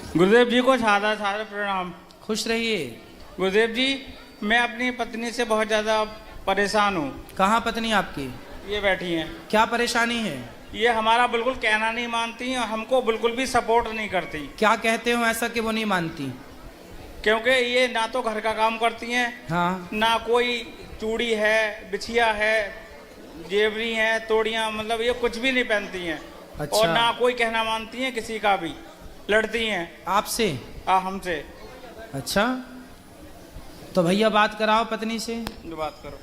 गुरुदेव जी को सादर सादर प्रणाम। खुश रहिए। गुरुदेव जी, मैं अपनी पत्नी से बहुत ज़्यादा परेशान हूँ। कहाँ पत्नी आपकी? ये बैठी हैं। क्या परेशानी है? ये हमारा बिल्कुल कहना नहीं मानती और हमको बिल्कुल भी सपोर्ट नहीं करती। क्या कहते हो ऐसा कि वो नहीं मानती? क्योंकि ये ना तो घर का काम करती हैं, हाँ, ना कोई चूड़ी है, बिछिया है, जेवरी है, तोड़ियाँ, मतलब ये कुछ भी नहीं पहनती हैं। अच्छा। और ना कोई कहना मानती हैं किसी का भी, लड़ती हैं आपसे? हमसे। अच्छा, तो भैया बात कराओ पत्नी से। जो बात करो।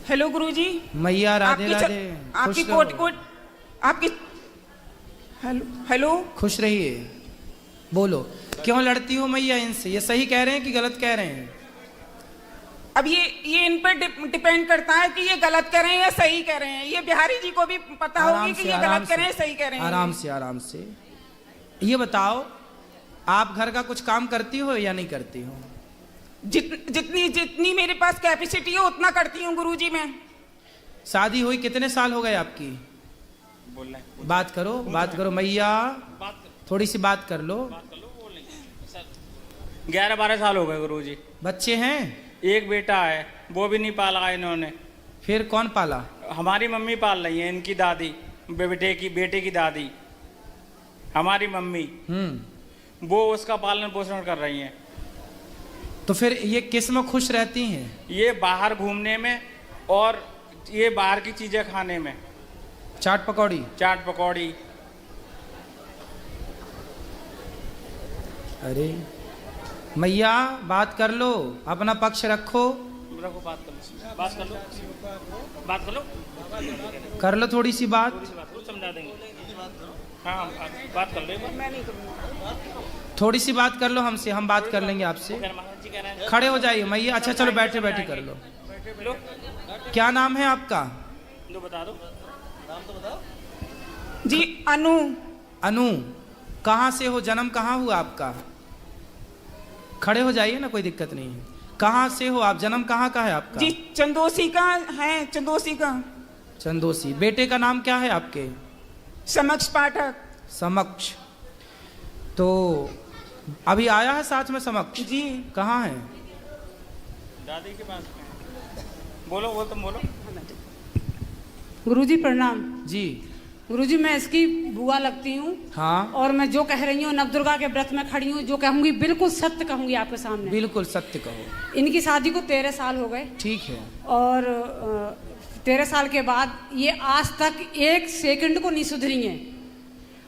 हेलो गुरुजी। मैया राधे राधे। आपकी खुश कोट रहो। कोट आपकी हेलो हेलो। खुश रहिए। बोलो, क्यों लड़ती हो मैया इनसे? ये सही कह रहे हैं कि गलत कह रहे हैं? अब ये इन पर डिपेंड करता है कि ये गलत कर रहे हैं या सही कर रहे हैं। ये बिहारी जी को भी पता होगी कि ये गलत कर रहे हैं सही कर रहे हैं। आराम से आराम से। ये बताओ, आप घर का कुछ काम करती हो या नहीं करती हो? जितनी जितनी मेरे पास कैपेसिटी है उतना करती हूँ गुरुजी मैं। शादी हुई कितने साल हो गए आपकी? बोलना है। बात करो, बात करो मैया, थोड़ी सी बात कर लो। 11-12 साल हो गए गुरुजी। बच्चे हैं? एक बेटा है, वो भी नहीं पाला इन्होंने। फिर कौन पाला? हमारी मम्मी पाल रही है, इनकी दादी, बेटे की दादी, हमारी मम्मी, वो उसका पालन पोषण कर रही हैं। तो फिर ये किस में खुश रहती हैं? ये बाहर घूमने में और ये बाहर की चीजें खाने में। चाट पकौड़ी? चाट पकौड़ी। अरे मैया बात कर लो, अपना पक्ष रखो। रखो, बात कर लो, बात कर लो, बात कर लो, कर लो थोड़ी सी बात। समझा देंगे। हाँ, बात कर लो। मैं नहीं थोड़ी सी बात कर लो हमसे, हम बात कर लेंगे आपसे। खड़े हो जाइए मैया। अच्छा चलो, बैठे बैठे कर लो। क्या नाम है आपका? जो बता दो, नाम तो बताओ। जी अनु। अनु, कहाँ से हो? जन्म कहाँ हुआ आपका? खड़े हो जाइए ना, कोई दिक्कत नहीं है। कहाँ से हो आप? जन्म कहाँ का है आपका? जी चंदोसी का है, चंदोसी का। चंदोसी। बेटे का नाम क्या है आपके? समक्ष पाठक। समक्ष। तो अभी आया है साथ में समक्ष? जी। कहाँ है? दादी के पास। बोलो, वो तुम बोलो। गुरुजी प्रणाम। जी। गुरुजी, मैं इसकी बुआ लगती हूँ। हाँ। और मैं जो कह रही हूँ नवदुर्गा के व्रत में खड़ी हूँ, जो कहूँगी बिल्कुल सत्य कहूँगी आपके सामने। बिल्कुल सत्य कहो। इनकी शादी को 13 साल हो गए। ठीक है। और 13 साल के बाद ये आज तक 1 सेकंड को नहीं सुधरी हैं।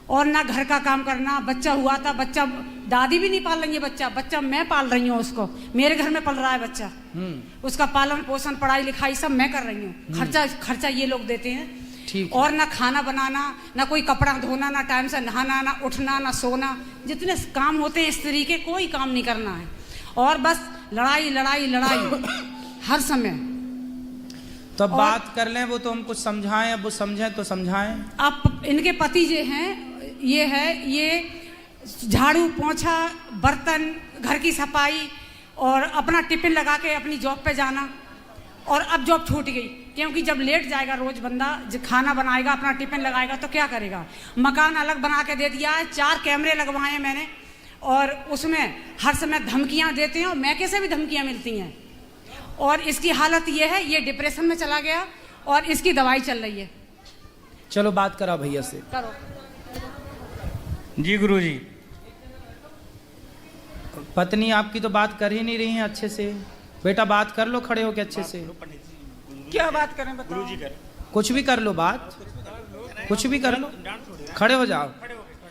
और ना घर का काम करना। बच्चा हुआ था, बच्चा दादी भी नहीं पाल रही है, बच्चा मैं पाल रही हूँ उसको। मेरे घर में पल रहा है बच्चा। उसका पालन पोषण पढ़ाई लिखाई सब मैं कर रही हूँ। खर्चा ये लोग देते हैं। ठीक। और ना खाना बनाना, ना कोई कपड़ा धोना, ना टाइम से नहाना, ना उठना, ना सोना। जितने काम होते हैं स्त्री के, कोई काम नहीं करना है। और बस लड़ाई लड़ाई लड़ाई हर समय। तो अब बात कर लें, वो तो हम कुछ समझाएं, अब वो समझें तो समझाएं। अब इनके पति जो हैं, ये झाड़ू पोंछा, बर्तन, घर की सफाई और अपना टिफिन लगा के अपनी जॉब पे जाना। और अब जॉब छूट गई, क्योंकि जब लेट जाएगा रोज बंदा, खाना बनाएगा, अपना टिफिन लगाएगा तो क्या करेगा। मकान अलग बना के दे दिया है, 4 कैमरे लगवाए हैं मैंने। और उसमें हर समय धमकियां देते हैं और मैके से भी धमकियां मिलती हैं। और इसकी हालत ये है, ये डिप्रेशन में चला गया और इसकी दवाई चल रही है। चलो बात करा भैया से। करो। जी गुरुजी। पत्नी आपकी तो बात कर ही नहीं रही है अच्छे से। बेटा बात कर लो खड़े होके अच्छे से। क्या बात करें बताओ? गुरुजी कर। कुछ भी कर लो, बात कुछ भी कर लो। खड़े हो जाओ।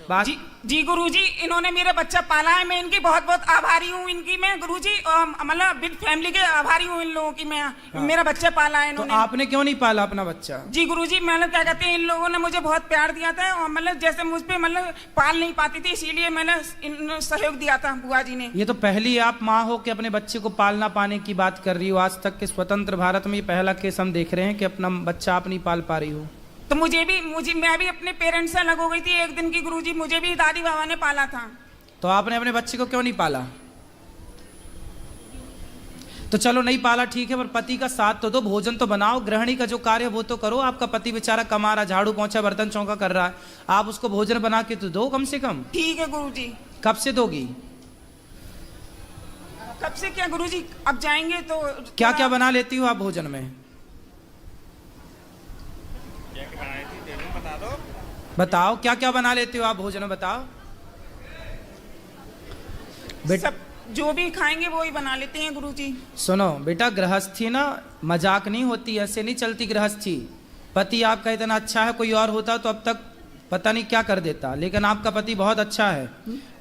बात। जी गुरुजी, इन्होंने मेरा बच्चा पाला है। मैं इनकी बहुत बहुत आभारी हूँ इनकी मैं गुरुजी। मतलब विद फैमिली के आभारी हूँ इन लोगों की मैं। मेरा बच्चा पाला है इन्होंने। तो आपने क्यों नहीं पाला अपना बच्चा? जी गुरुजी, मतलब क्या कहते हैं, इन लोगों ने मुझे बहुत प्यार दिया था। और मतलब जैसे मुझ पे मतलब पाल नहीं पाती थी, इसीलिए मैंने सहयोग दिया था बुआ जी ने। ये तो पहली आप माँ हो कि अपने बच्चे को पालना पाने की बात कर रही हो। आज तक के स्वतंत्र भारत में ये पहला केस हम देख रहे हैं कि अपना बच्चा आप नहीं पाल पा रही हो। तो मैं भी अपने पेरेंट्स से अलग हो गई थी एक दिन की गुरुजी। मुझे भी दादी बाबा ने पाला था। तो आपने अपने बच्चे को क्यों नहीं पाला? तो चलो नहीं पाला ठीक है, पर पति का साथ तो दो, भोजन तो बनाओ, गृहिणी का जो कार्य वो तो करो। आपका पति बेचारा कमा रहा, झाड़ू पोंछा बर्तन चौका कर रहा है, आप उसको भोजन बना के तो दो कम से कम। ठीक है गुरुजी। कब से दोगी? कब से क्या गुरुजी, अब जाएंगे तो। क्या क्या बना लेती हो आप भोजन में? बताओ क्या क्या बना लेती हो आप भोजन में, बताओ। सब जो भी खाएंगे वो ही बना लेते हैं गुरुजी। सुनो बेटा, गृहस्थी ना मजाक नहीं होती, ऐसे नहीं चलती गृहस्थी। पति आपका इतना अच्छा है, कोई और होता तो अब तक पता नहीं क्या कर देता, लेकिन आपका पति बहुत अच्छा है,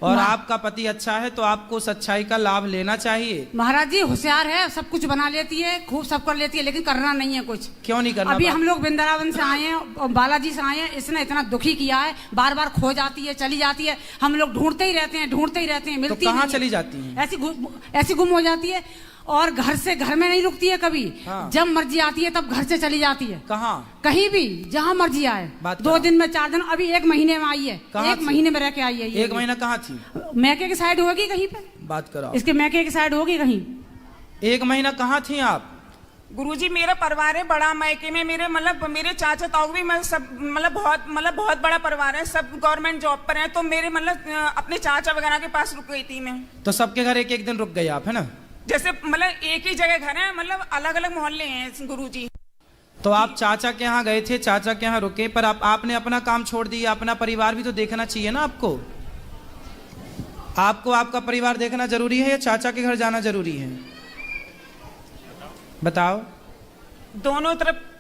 और आपका पति अच्छा है तो आपको उस अच्छाई का लाभ लेना चाहिए। महाराज जी होशियार है, सब कुछ बना लेती है, खूब सब कर लेती है, लेकिन करना नहीं है कुछ। क्यों नहीं करना? अभी हम लोग वृंदावन से आए हैं और बालाजी से आए हैं, इसने इतना दुखी किया है, बार बार खो जाती है, चली जाती है, हम लोग ढूंढते ही रहते हैं, मिलती तो कहाँ चली जाती है? ऐसी गुम हो जाती है, और घर से घर में नहीं रुकती है कभी। हाँ। जब मर्जी आती है तब घर से चली जाती है। कहाँ? कहीं भी जहाँ मर्जी आए, 2 दिन में 4 दिन, अभी 1 महीने में आई है, 1 महीने में रह के आई है। 1 महीना कहाँ थी? मैके की साइड होगी कहीं पे, बात करो। इसके मैके की साइड होगी कहीं। 1 महीना कहाँ थी आप? गुरुजी मेरा परिवार है बड़ा, मैके में मेरे चाचा ताऊ भी सब बहुत बड़ा परिवार है, सब गवर्नमेंट जॉब पर हैं, तो मेरे अपने चाचा वगैरह के पास रुक गई थी मैं। तो सबके घर 1-1 दिन रुक गए आप, है ना? जैसे एक ही जगह घर है, अलग अलग मोहल्ले हैं गुरुजी। तो आप चाचा के यहाँ गए थे, चाचा के यहाँ रुके, पर आपने अपना काम छोड़ दिया, अपना परिवार भी तो देखना चाहिए ना आपको। आपको आपका परिवार देखना जरूरी है या चाचा के घर जाना जरूरी है? बताओ। दोनों तरफ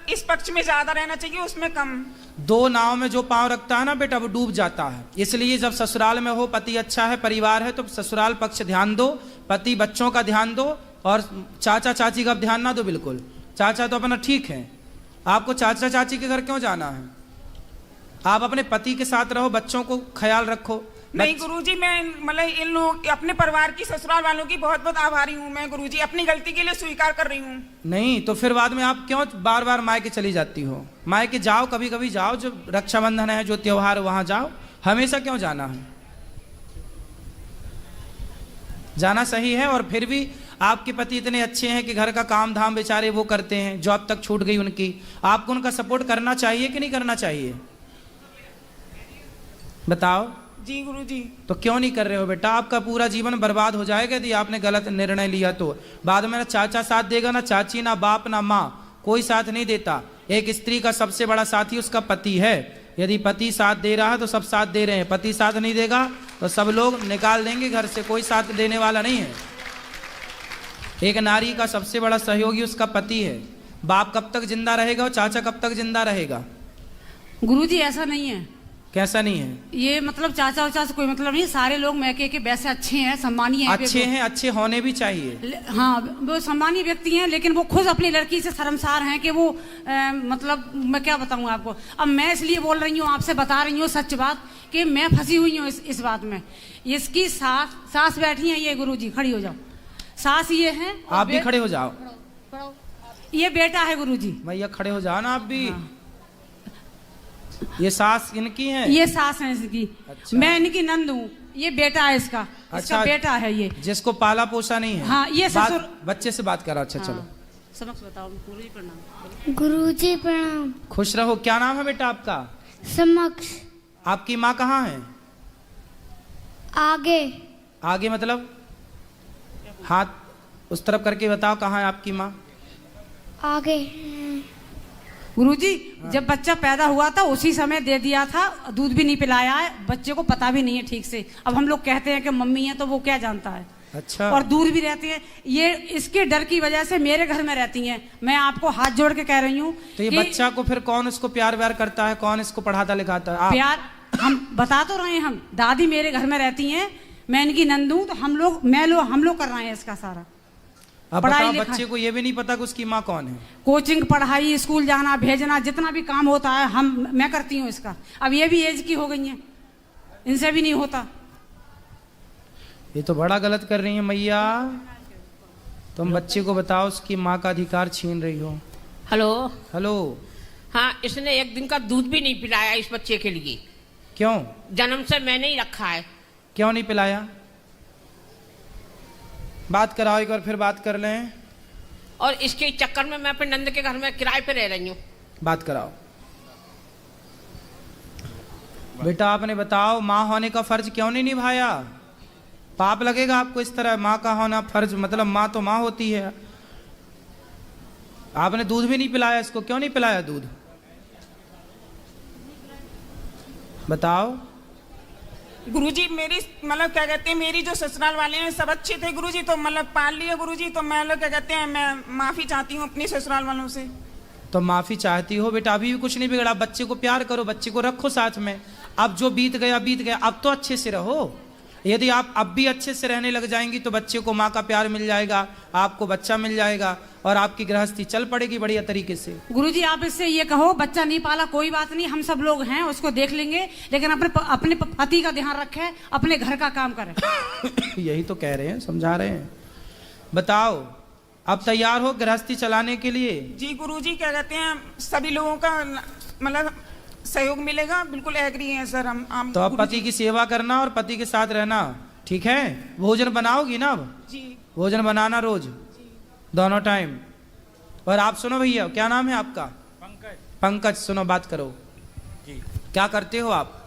इस पक्ष में ज्यादा रहना चाहिए, उसमें कम। 2 नाव में जो पांव रखता है ना बेटा, वो डूब जाता है। इसलिए जब ससुराल में हो, पति अच्छा है, परिवार है, तो ससुराल पक्ष ध्यान दो, पति बच्चों का ध्यान दो, और चाचा चाची का ध्यान ना दो बिल्कुल। चाचा तो अपना ठीक है, आपको चाचा चाची के घर क्यों जाना है? आप अपने पति के साथ रहो, बच्चों को ख्याल रखो। नहीं गुरुजी, मैं इन लोग अपने परिवार की, ससुराल वालों की बहुत बहुत आभारी हूँ मैं गुरुजी, अपनी गलती के लिए स्वीकार कर रही हूँ। नहीं तो फिर बाद में आप क्यों बार बार मायके चली जाती हो? मायके जाओ, कभी कभी जाओ, जो रक्षाबंधन है, जो त्योहार वहां जाओ, हमेशा क्यों जाना है? जाना सही है। और फिर भी आपके पति इतने अच्छे हैं कि घर का काम धाम बेचारे वो करते हैं, जॉब तक छूट गई उनकी, आपको उनका सपोर्ट करना चाहिए कि नहीं करना चाहिए? बताओ। जी गुरुजी। तो क्यों नहीं कर रहे हो बेटा? आपका पूरा जीवन बर्बाद हो जाएगा यदि आपने गलत निर्णय लिया तो। बाद में ना चाचा साथ देगा, ना चाची, ना बाप, ना माँ, कोई साथ नहीं देता। एक स्त्री का सबसे बड़ा साथी उसका पति है। यदि पति साथ दे रहा है तो सब साथ दे रहे हैं, पति साथ नहीं देगा तो सब लोग निकाल देंगे घर से, कोई साथ देने वाला नहीं है। एक नारी का सबसे बड़ा सहयोगी उसका पति है। बाप कब तक जिंदा रहेगा और चाचा कब तक जिंदा रहेगा? गुरुजी ऐसा नहीं है। कैसा नहीं है? ये चाचा उचा से कोई मतलब नहीं, सारे लोग मैके के वैसे अच्छे हैं, सम्मानीय हैं। अच्छे हैं, अच्छे होने भी चाहिए। हाँ, वो सम्मानीय व्यक्ति हैं, लेकिन वो खुद अपनी लड़की से शर्मसार हैं कि वो मैं क्या बताऊँ आपको। अब मैं इसलिए बोल रही हूँ, आपसे बता रही हूँ सच बात, कि मैं फंसी हुई हूँ इस बात में। इसकी सास बैठी है, ये गुरुजी खड़ी हो जाओ, सास ये है। आप भी खड़े हो जाओ। ये बेटा है गुरुजी। भैया खड़े हो जाओ ना आप भी। हाँ। ये सास इनकी है? ये सास है इसकी। अच्छा। मैं इनकी नंद हूँ, ये बेटा है इसका। अच्छा, इसका बेटा है ये, जिसको पाला पोसा नहीं है। हाँ, ये ससुर। बच्चे से बात करो। अच्छा हाँ। चलो सबक बताओ। गुरुजी प्रणाम। गुरुजी प्रणाम। खुश रहो। क्या नाम है बेटा आपका? समक्ष। आपकी माँ कहाँ है? आगे। आगे मतलब हाथ उस तरफ करके बताओ, कहाँ है आपकी माँ? आगे। गुरुजी जब बच्चा पैदा हुआ था उसी समय दे दिया था, दूध भी नहीं पिलाया है, बच्चे को पता भी नहीं है ठीक से। अब हम लोग कहते हैं कि मम्मी है तो वो क्या जानता है। अच्छा। और दूर भी रहती है, ये इसके डर की वजह से मेरे घर में रहती हैं। मैं आपको हाथ जोड़ के कह रही हूँ। तो ये बच्चा को फिर कौन इसको प्यार व्यार करता है, कौन इसको पढ़ाता लिखाता है? प्यार हम बता तो रहे हैं, हम दादी मेरे घर में रहती हैं, मैं इनकी नंद हूँ, तो हम लोग कर रहे हैं इसका सारा। अब बताओ, बच्चे को ये भी नहीं पता कि उसकी माँ कौन है? कोचिंग, पढ़ाई, स्कूल जाना, भेजना, जितना भी काम होता है मैं करती हूँ इसका। अब ये भी एज की हो गई है, इनसे भी नहीं होता। ये तो बड़ा गलत कर रही है मैया। तुम बच्चे को बताओ, उसकी माँ का अधिकार छीन रही हो। Hello hello. हाँ, इसने 1 दिन का दूध भी नहीं पिलाया इस बच्चे के लिए। क्यों? जन्म से मैंने ही रखा है। क्यों नहीं पिलाया? बात कराओ एक बार, फिर बात कर लें। और इसके चक्कर में मैं अपने नंद के घर में किराए पे रह रही हूँ। बात कराओ। बेटा आपने बताओ, माँ होने का फर्ज क्यों नहीं निभाया? पाप लगेगा आपको इस तरह, माँ का होना फर्ज, मतलब माँ तो माँ होती है। आपने दूध भी नहीं पिलाया इसको, क्यों नहीं पिलाया दूध? बताओ। गुरुजी मेरी मतलब क्या कहते हैं, मेरी जो ससुराल वाले हैं सब अच्छे थे गुरुजी, तो मतलब पाल लिया गुरुजी, तो मैं क्या कहते हैं, मैं माफी चाहती हूँ अपनी ससुराल वालों से। तो माफी चाहती हो बेटा, अभी भी कुछ नहीं बिगड़ा। बच्चे को प्यार करो, बच्चे को रखो साथ में। अब जो बीत गया बीत गया, अब तो अच्छे से रहो। यदि आप अब भी अच्छे से रहने लग जाएंगी तो बच्चे को माँ का प्यार मिल जाएगा, आपको बच्चा मिल जाएगा और आपकी गृहस्थी चल पड़ेगी बढ़िया तरीके से। गुरुजी आप इससे ये कहो, बच्चा नहीं पाला कोई बात नहीं, हम सब लोग हैं, उसको देख लेंगे, लेकिन अपने पति का ध्यान रखे, अपने घर का काम करे। यही तो कह रहे हैं, समझा रहे हैं। बताओ, अब तैयार हो गृहस्थी चलाने के लिए? जी गुरुजी क्या कहते हैं, सभी लोगों का मतलब सहयोग मिलेगा, बिल्कुल एग्री है सर हम तो अब पति की सेवा करना और पति के साथ रहना, ठीक है? भोजन बनाओगी ना? अब जी भोजन बनाना रोज, दोनों टाइम। और आप सुनो भैया, क्या नाम है आपका? पंकज। पंकज, सुनो बात करो जी। क्या करते हो आप?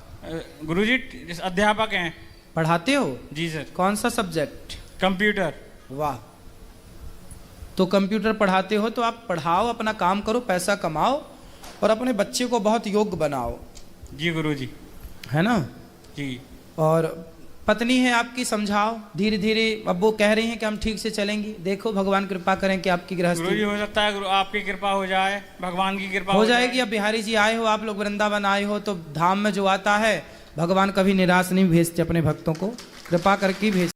गुरुजी अध्यापक हैं। पढ़ाते हो? जी सर। कौन सा सब्जेक्ट? कंप्यूटर। वाह। तो कंप्यूटर पढ़ाते हो तो आप पढ़ाओ, अपना काम करो, पैसा कमाओ और अपने बच्चे को बहुत योग्य बनाओ। जी गुरुजी। है ना? जी। और पत्नी है आपकी, समझाओ धीरे धीरे। अब वो कह रही हैं कि हम ठीक से चलेंगी, देखो भगवान कृपा करें कि आपकी गुरुजी गृहस्थी हो सकता है आपकी कृपा हो जाए, भगवान की कृपा हो जाएगी। अब बिहारी जी आए हो, आप लोग वृंदावन आए हो, तो धाम में जो आता है भगवान कभी निराश नहीं भेजते, अपने भक्तों को कृपा करके भेज